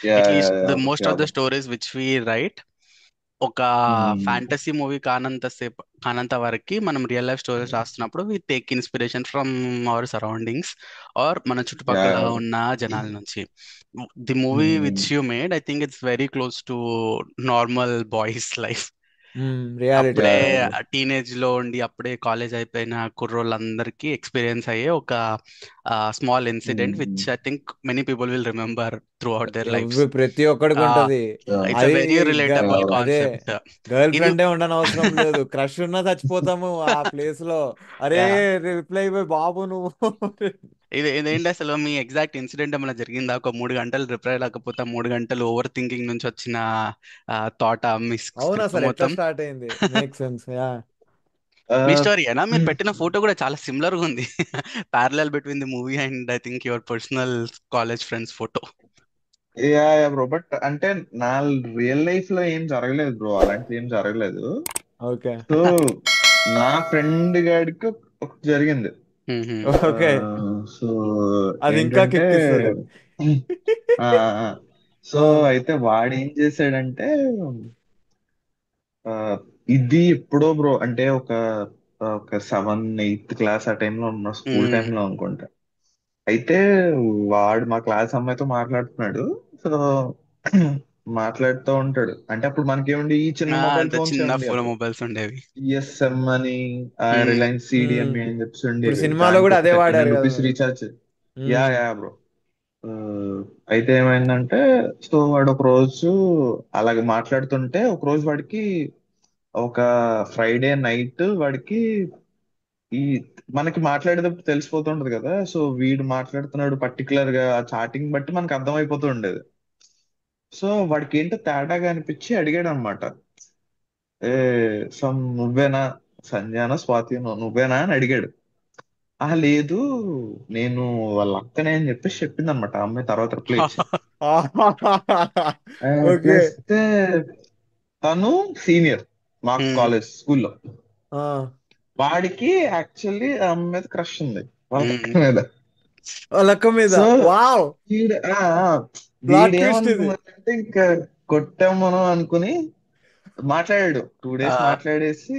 Yeah at least yeah the yeah most yeah of the bro. Stories which we write ఒక fantasy movie కానంత వరకు మనం real life stories రాస్తున్నప్పుడు we take inspiration from our surroundings or మన yeah చుట్టుపక్కల yeah bro. ఉన్న జనాల నుంచి. The movie which you made I think it's very close to normal boys life. Yeah అప్పుడే యా బ్రో. టీనేజ్ లో ఉండి అప్పుడే కాలేజ్ అయిపోయిన కుర్రోళ్ళందరికీ ఎక్స్పీరియన్స్ అయ్యే ఒక small incident which I think many people will remember through out there lifes. Yeah ప్రతి ఒక్కడికి ఉంటది. ఇట్స్ అ అది వెరీ గ- రిలేటబుల్ బ్రో. అదే కాన్సెప్ట్. గర్ల్ ఇది ఫ్రెండే ఉండని అవసరం లేదు, క్రష్ ఉన్నా చచ్చిపోతాము ఆ ప్లేస్ లో. అరే యా, రిప్లై ఇవ్వ బాబు నువ్వు. ఇదేంటి అసలు మీ ఎగ్జాక్ట్ ఇన్సిడెంట్ ఏమైనా జరిగిందా? ఒక 3 గంటలు రిప్లై రాకపోతే 3 గంటలు ఓవర్ థింకింగ్ నుంచి వచ్చిన థాట్ మీ అవును, స్క్రిప్ట్ అసలు ఎట్లా మొత్తం? స్టార్ట్ అయింది? Make sense, yeah. మీ ఆ, స్టోరీ ఏనా? మీరు పెట్టిన ఫోటో కూడా చాలా సిమిలర్ గా ఉంది. Parallel between the movie and I think your personal college friends photo. Yeah yeah bro, but అంటే నా రియల్ లైఫ్ లో ఏం జరగలేదు బ్రో, అలాంటిది ఏం జరగలేదు. ఓకే. సో నా ఫ్రెండ్ గాడికి ఒకటి జరిగింది. ఓకే, సో అది ఇంకా ఏంటంటే, కిక్కిస్తుంది. ఆ ఆ, సో ఆ, అయితే వాడు ఏం చేశాడంటే, ఆ, ఇది ఎప్పుడో బ్రో, అంటే ఒక 7th, 8th క్లాస్ ఆ టైంలో ఉన్న, స్కూల్ టైంలో అనుకుంటా. అయితే వాడు మా క్లాస్ అమ్మాయితో మాట్లాడుతున్నాడు. సో మాట్లాడుతూ ఉంటాడు. అంటే అప్పుడు మనకేముండి ఈ చిన్న మొబైల్ అంత ఫోన్స్ చిన్న ఏముండి ఫోన్ అప్పుడు మొబైల్స్ ఉండేవి. ఈఎస్ఎం అని, మ్మ్. రిలయన్స్ ఉమ్. సిడిఎంఏ అని చెప్పేసి ఇప్పుడు ఉండేవి. సినిమాలో దానికి కూడా ఒక అదే వాడారు కదా ₹39 మరి. Recharge. Yeah um. Yeah bro. అయితే ఏమైందంటే, సో వాడు ఒక రోజు అలాగే మాట్లాడుతుంటే, ఒక రోజు వాడికి ఒక ఫ్రైడే నైట్ వాడికి ఈ మనకి మాట్లాడేటప్పుడు తెలిసిపోతుంటది కదా. సో వీడు మాట్లాడుతున్నాడు పర్టికులర్ గా, ఆ చాటింగ్ బట్టి మనకు అర్థమైపోతూ ఉండేది. సో వాడికి ఏంటో తేడాగా అనిపించి అడిగాడు అనమాట. ఏ నువ్వేనా, సంజానా, స్వాతినో నువ్వేనా అని అడిగాడు. ఆ లేదు, నేను వాళ్ళ అక్కనే అని చెప్పేసి చెప్పింది అనమాట ఆ అమ్మాయి, తర్వాత రిప్లై ఇచ్చింది. Reply okay. ఇస్తే, తను సీనియర్ మాకు మ్మ్. కాలేజ్ స్కూల్లో. ఆ. వాడికి యాక్చువల్లీ ఆ అమ్మాయి మీద క్రష్ ఉంది, వాళ్ళ అక్క మ్మ్. మీద. లెక్క మీద. So wow. వీడు ప్లాట్ ట్విస్ట్ ఇది. వీడేమనుకున్నాడంటే, ఇంకా కొట్టాం మనం అనుకుని మాట్లాడాడు. 2 డేస్ ఆ, మాట్లాడేసి,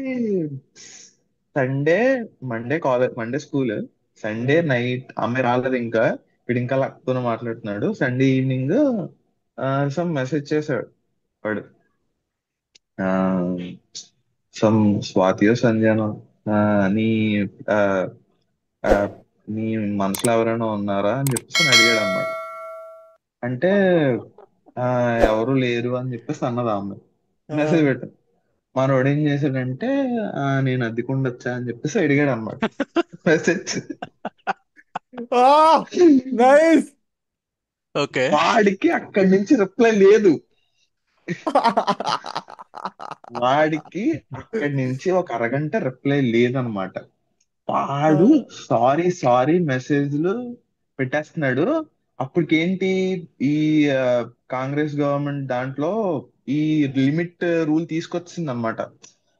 సండే, మండే స్కూల్, సండే ఉమ్. నైట్ అమ్మాయి రాలేదు ఇంకా. వీడు ఇంకా లక్తోనే మాట్లాడుతున్నాడు. సండే ఈవినింగ్ సమ్ మెసేజ్ చేశాడు వాడు. సమ్ స్వాతియో సంధ్యానో, ఆ, నీ ఆ, ఆ, నీ మనసులో ఎవరైనా ఉన్నారా అని చెప్పేసి అడిగాడు అనమాట. అంటే ఆ ఎవరు లేరు అని చెప్పేసి అన్నది ఆ అమ్మాయి. ఆ. మెసేజ్ పెట్టాను. మనోడు ఏం చేశాడంటే, నేను అద్దెకుండొచ్చా అని చెప్పేసి అడిగాడు అనమాట. మెసేజ్. ఆ, నైస్. ఓకే. వాడికి అక్కడి నుంచి రిప్లై లేదు. వాడికి అక్కడి నుంచి ఒక అరగంట రిప్లై లేదనమాట. వాడు సారీ సారీ మెసేజ్లు పెట్టేస్తున్నాడు. అప్పటికేంటి, ఈ ఆ, కాంగ్రెస్ గవర్నమెంట్ దాంట్లో ఈ లిమిట్ రూల్ తీసుకొచ్చింది అనమాట.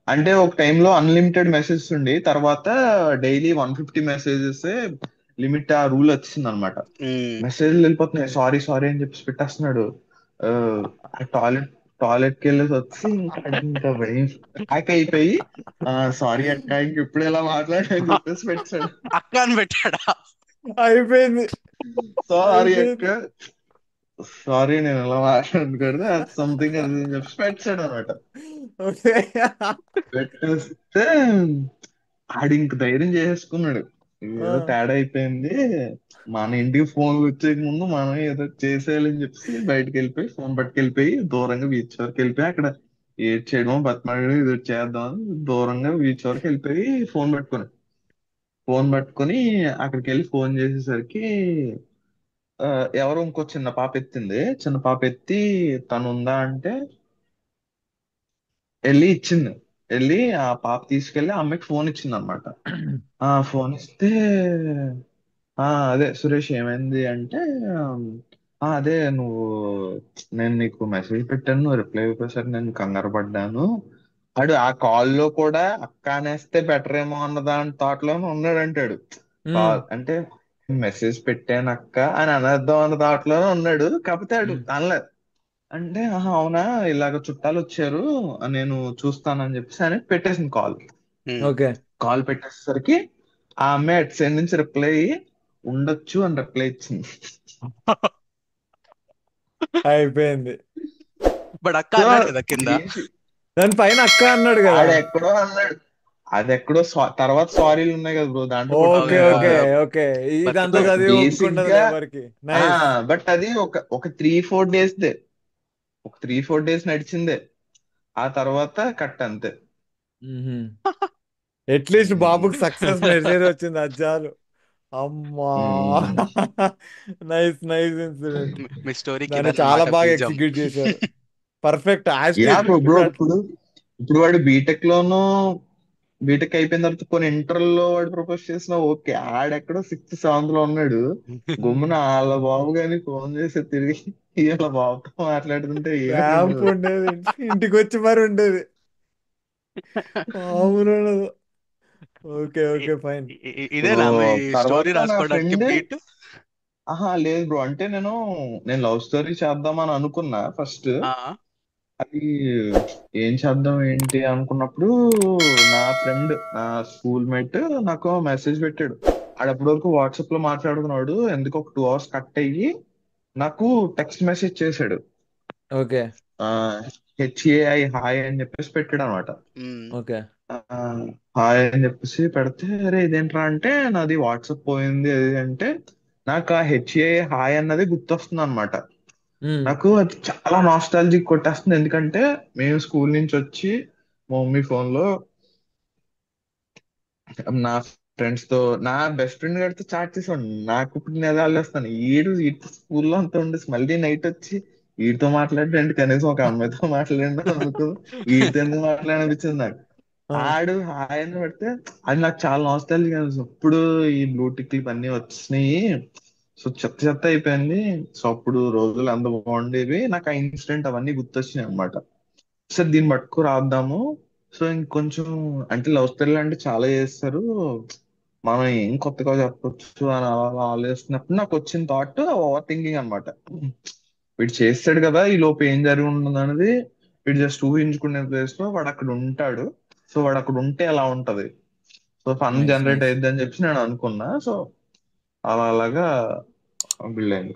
అంటే ఒక టైంలో అన్లిమిటెడ్ మెసేజెస్ ఉండి, తర్వాత డైలీ 150 మెసేజెస్ లిమిట్, ఆ రూల్ వచ్చింది అనమాట. మ్మ్. మెసేజ్లు వెళ్ళిపోతున్నాయి, సారీ సారీ అని చెప్పేసి పెట్టేస్తున్నాడు. ఆ టాయిలెట్కి వెళ్ళేసి వచ్చి ఇంకా ఇంకా భయం ప్యాక్ అయిపోయి, సారీ అక్క, ఇంక ఇప్పుడు ఎలా మాట్లాడా అని చెప్పేసి పెట్టాడు. అక్క అని పెట్టాడా? అయిపోయింది. సారీ అక్క, అయిపోయింది. సారీ నేను ఎలా మాట్లాడకూడదు, అది సంథింగ్ అది అని చెప్పి పెట్టాడు అనమాట. ఓకే. పెట్టేస్తే ఆడి ఇంక ధైర్యం చేసేసుకున్నాడు, ఏదో తేడా అయిపోయింది, మన ఇంటికి ఫోన్ వచ్చే ముందు మనం ఏదో చేసేయాలని చెప్పేసి బయటకు వెళ్ళిపోయి, ఫోన్ పట్టుకెళ్ళిపోయి దూరంగా బీచ్ వరకు వెళ్ళిపోయి, అక్కడ ఏడ్ చేయడం బతిమాడడం ఇది చేద్దాం అని దూరంగా బీచ్ వరకు వెళ్ళిపోయి ఫోన్ పట్టుకొని అక్కడికి వెళ్ళి ఫోన్ చేసేసరికి, ఆ, ఎవరో ఇంకో చిన్న పాప ఎత్తింది. చిన్న పాప ఎత్తి, తను ఉందా అంటే వెళ్ళి ఇచ్చింది. వెళ్ళి ఆ పాప తీసుకెళ్లి ఆ అమ్మాయికి ఫోన్ ఇచ్చింది అనమాట. ఆ ఫోన్ ఇస్తే, అదే సురేష్ ఏమైంది అంటే, అదే నువ్వు, నేను నీకు మెసేజ్ పెట్టాను, నువ్వు రిప్లై ఇవ్వకపోయేసరికి నేను కంగారు పడ్డాను. ఆడు ఆ కాల్లో కూడా అక్క అనేస్తే బెటర్ ఏమో అన్న దాని థాట్ లోనే ఉన్నాడు అంటాడు. ఉమ్. అంటే మెసేజ్ పెట్టాను అక్క అని అనేద్దాం అన్న దాంట్లోనే ఉన్నాడు. కాకపోతే ఆడు ఉమ్, అనలేదు. అంటే ఆహా అవునా, ఇలాగ చుట్టాలు వచ్చారు, నేను చూస్తానని చెప్పేసి అని పెట్టేసింది కాల్. ఉమ్. ఓకే. కాల్ పెట్టేసరికి ఆ అమ్మాయి అటు సైడ్ నుంచి రిప్లై ఉండొచ్చు అని రిప్లై ఇచ్చింది. అయిపోయింది. బట్ అక్క సో అన్నాడు కదా కింద. దాని పైన అక్క అన్నాడు కదా. ఆడెక్కడో అన్నాడు. అది ఎక్కడో తర్వాత సారీలు ఉన్నాయి కదా బ్రో, దాంట్లో ఓకే, ఓకే, కొట్టుకున్నారు ఓకే, వాళ్ళు. ఓకే. బతికిపోయాడు. ఇదంతా చదివి బేసిక్ ఒప్పుకుంటది గా ఎవరికి. ఆ నైస్. బట్ అది ఒక 3-4 డేస్ దే, ఒక 3-4 డేస్ నడిచిందే. ఆ తర్వాత కట్ అంతే. అట్లీస్ట్ ఉమ్, బాబుకి సక్సెస్ మెసేజ్ వచ్చింది, అది చాలు. అమ్మా. ఉమ్. Nice, nice incident. మీ స్టోరీ దాన్ని కిరణ్ చాలా మాట బాగా బీజం. ఎగ్జిక్యూట్ చేశారు. పర్ఫెక్ట్ యా యాస్టీజ్ బ్రో మీరు బ్రో చెప్పినట్టు. ఇప్పుడు వాడు బీటెక్ లోను, బీటెక్ అయిపోయిన తర్వాత కొన్ని ఇంటర్ లో వాడు ప్రపోజ్ చేసిన ఓకే, ఆడెక్కడో 6th-7th లో ఉన్నాడు. గమ్మున వాళ్ళ బాబు గాని ఫోన్ చేసి తిరిగి వీళ్ళ బాబుతో మాట్లాడుతుంటే ర్యాంప్ ఏమనిపించదు. ఉండేది, ఇంటికి వచ్చి మరి ఉండేది. మామూలు ఉండదు. ఓకే, ఇ- ఓకే, ఫైన్. సో ఇదేనా మీ స్టోరీ తర్వాత నా రాసుకోవడానికి ఫ్రెండ్, బీట్? ఆహా లేదు బ్రో, అంటే నేను లవ్ స్టోరీ చేద్దామని అనుకున్నా ఫస్ట్. ఆ. అది ఏం చేద్దాం ఏంటి అనుకున్నప్పుడు నా ఫ్రెండ్, నా స్కూల్ మేట్ నాకు మెసేజ్ పెట్టాడు. ఆడప్పటి వరకు వాట్సాప్ లో మాట్లాడుతున్నాడు, ఎందుకు ఒక 2 hours కట్ అయ్యి నాకు టెక్స్ట్ మెసేజ్ చేశాడు. ఓకే, ఆ హెచ్ఏఐ హాయ్ అని చెప్పేసి పెట్టాడు అనమాట. ఉమ్. ఓకే. హాయ్ అని చెప్పేసి పెడితే, అరే ఇదేంట్రా అంటే నాది వాట్సాప్ పోయింది అది అంటే, నాకు ఆ హెచ్ఏఐ హాయ్ అన్నది గుర్తొస్తుంది అనమాట. ఉమ్, నాకు అది చాలా నాస్టాలజిక్ కొట్టేస్తుంది, ఎందుకంటే మేము స్కూల్ నుంచి వచ్చి మా మమ్మీ ఫోన్ లో నా ఫ్రెండ్స్ తో, నా బెస్ట్ ఫ్రెండ్ గారితో చాట్ చేసాను. నాకు ఇప్పుడు నేను ఆలోచిస్తాను, వీటి స్కూల్లో అంతా ఉండేసి మళ్ళీ నైట్ వచ్చి వీటితో మాట్లాడండి, కనీసం ఒక అమ్మాయితో మాట్లాడండి అందుకు వీటితో ఎందుకు మాట్లాడనిపించింది నాకు. ఆ, ఆడు హాయ్ అని పెడితే అది నాకు చాలా నాస్టాలజిక్ అనిపిస్తుంది. ఇప్పుడు ఈ బ్లూటిక్ ఇవన్నీ వచ్చినాయి, సో చెత్త చెత్త అయిపోయింది. సో అప్పుడు రోజులు అంత బాగుండేవి, నాకు ఆ ఇన్సిడెంట్ అవన్నీ గుర్తొచ్చినాయి అనమాట. సార్ దీన్ని పట్టుకు రాద్దాము. సో ఇంకొంచెం, అంటే లవ్ స్టోరీలు అంటే చాలా చేస్తారు, మనం ఏం కొత్తగా చెప్పొచ్చు అని అలా అలా ఆలోచిస్తున్నప్పుడు నాకు వచ్చిన థాట్ ఓవర్ థింకింగ్ అనమాట. వీడు చేస్తాడు కదా, ఈ లోపు ఏం జరిగి ఉంటుంది అనేది వీడు జస్ట్ ఊహించుకునే ప్లేస్ లో వాడు అక్కడ ఉంటాడు. సో వాడు అక్కడ ఉంటే ఎలా ఉంటది, so fun nice, generate nice. అయ్యిద్ది అని చెప్పి నేను అనుకున్నా. సో అలా అలాగా బిల్డ్ అయింది.